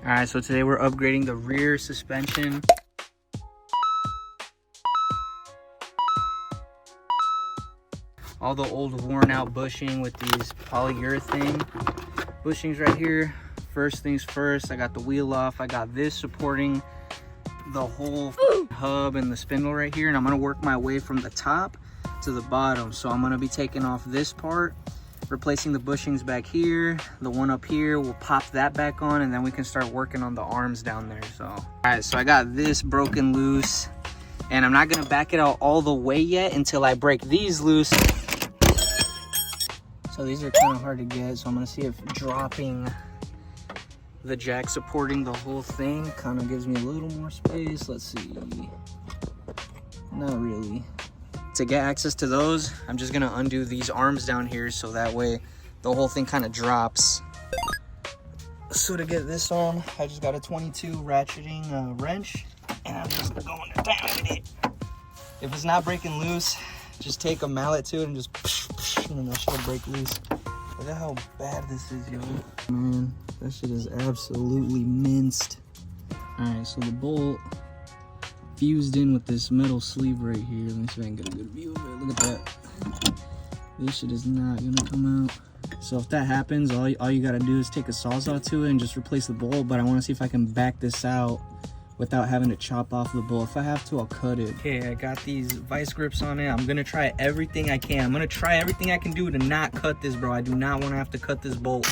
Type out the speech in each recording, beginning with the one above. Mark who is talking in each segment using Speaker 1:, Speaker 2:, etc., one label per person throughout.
Speaker 1: All right, so today we're upgrading the rear suspension. All the old worn out bushing with these polyurethane bushings right here. First things first, I got the wheel off. I got this supporting the whole hub and the spindle right here, and I'm gonna work my way from the top to the bottom. So I'm gonna be taking off this part, replacing the bushings back here, the one up here, we'll pop that back on, and then we can start working on the arms down there. So all right, so I got this broken loose, and I'm not gonna back it out all the way yet until I break these loose. So these are kind of hard to get, so I'm gonna see if dropping the jack supporting the whole thing kind of gives me a little more space. Let's see. Not really. To get access to those, I'm just gonna undo these arms down here so that way the whole thing kind of drops. So to get this on, I just got a 22 ratcheting wrench, and I'm just going down with it. If it's not breaking loose, just take a mallet to it and just and then that should break loose. Look at how bad this is, yo. Man, that shit is absolutely minced. Alright, so the bolt fused in with this metal sleeve right here. Let me see if I can get a good view of it. Look at that. This shit is not gonna come out. So if that happens, all you gotta do is take a sawzall to it and just replace the bolt. But I wanna see if I can back this out without having to chop off the bolt. If I have to, I'll cut it. Okay, I got these vice grips on it. I'm gonna try everything I can. I'm gonna try everything I can do to not cut this, bro. I do not wanna have to cut this bolt.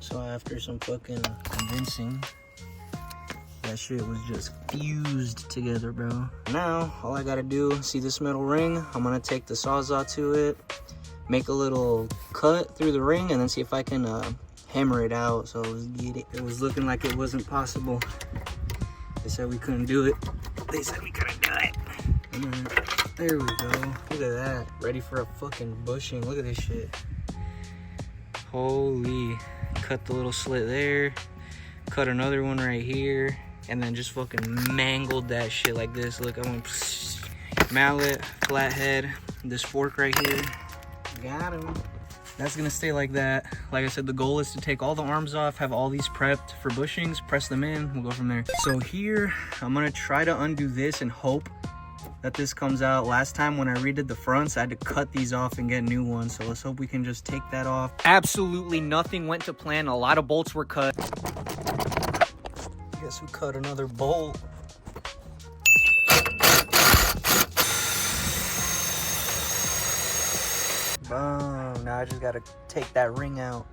Speaker 1: So after some fucking convincing, that shit was just fused together, bro. Now, all I gotta do, see this metal ring? I'm gonna take the sawzall to it, make a little cut through the ring, and then see if I can hammer it out. So let's get it. It was looking like it wasn't possible. They said we couldn't do it. They said we couldn't do it. There we go. Look at that. Ready for a fucking bushing. Look at this shit. Holy. Cut the little slit there. Cut another one right here. And then just fucking mangled that shit like this. Look, I went mallet, flathead, this fork right here. Got him. That's gonna stay like that. Like I said, the goal is to take all the arms off, have all these prepped for bushings, press them in, we'll go from there. So here, I'm gonna try to undo this and hope that this comes out. Last time when I redid the fronts, I had to cut these off and get new ones. So let's hope we can just take that off. Absolutely nothing went to plan. A lot of bolts were cut. Guess who cut another bolt? Boom. Now I just gotta take that ring out.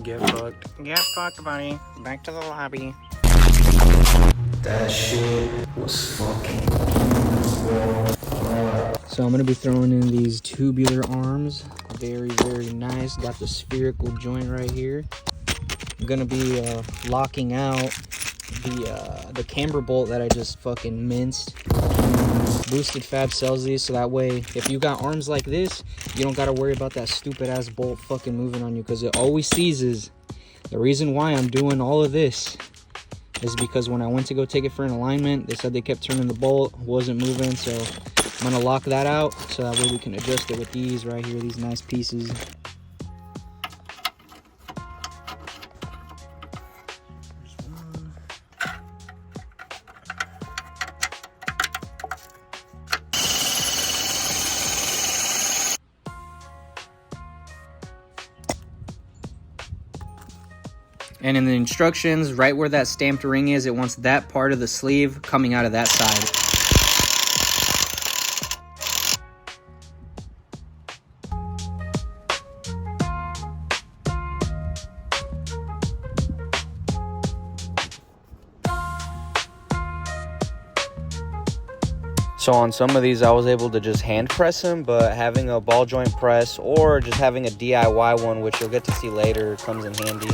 Speaker 1: Get fucked. Get fucked, buddy. Back to the lobby. That shit was fucking So I'm gonna be throwing in these tubular arms. Very, very nice. Got the spherical joint right here. I'm gonna be locking out the camber bolt that I just fucking minced. Boosted Fab sells these, so that way if you got arms like this, you don't gotta worry about that stupid ass bolt fucking moving on you, because it always seizes. The reason why I'm doing all of this is because when I went to go take it for an alignment, they said they kept turning the bolt, wasn't moving. So I'm gonna lock that out so that way we can adjust it with these right here, these nice pieces. And in the instructions, right where that stamped ring is, it wants that part of the sleeve coming out of that side.
Speaker 2: So on some of these I was able to just hand press them, but having a ball joint press or just having a DIY one, which you'll get to see later, comes in handy.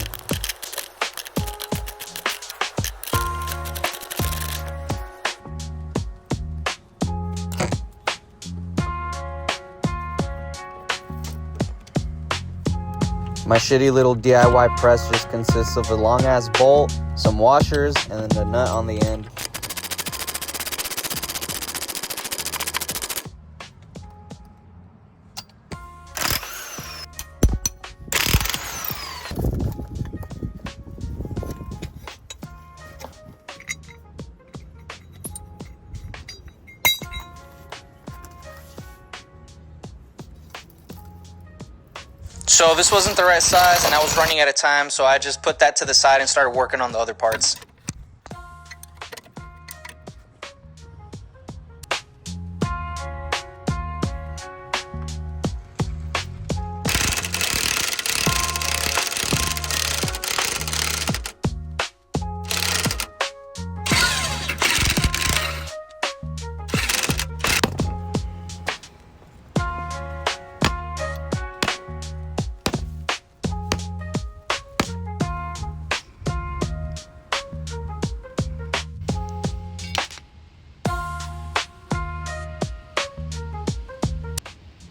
Speaker 2: My shitty little DIY press just consists of a long ass bolt, some washers, and then the nut on the end.
Speaker 1: So this wasn't the right size and I was running out of time, so I just put that to the side and started working on the other parts.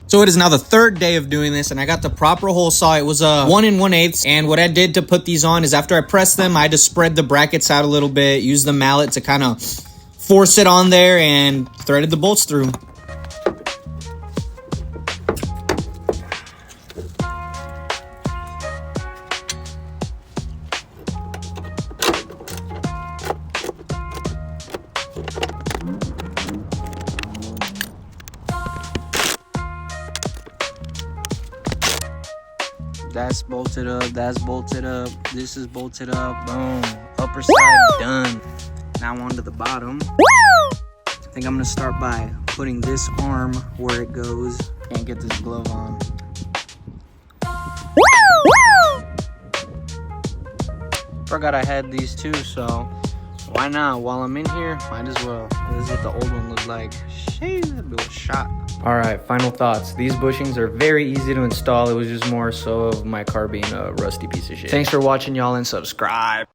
Speaker 1: So it is now the third day of doing this, and I got the proper hole saw. It was a 1 1/8, and what I did to put these on is after I pressed them, I had to spread the brackets out a little bit, use the mallet to kind of force it on there, and threaded the bolts through. That's bolted up, that's bolted up, this is bolted up, boom. Upper side done. Now on to the bottom. I think I'm gonna start by putting this arm where it goes. Can't get this glove on. Forgot I had these too, so why not? While I'm in here, might as well. This is what the old one looked like. Sheesh, that was shot.
Speaker 2: Alright, final thoughts. These bushings are very easy to install. It was just more so of my car being a rusty piece of shit.
Speaker 1: Thanks for watching, y'all, and subscribe.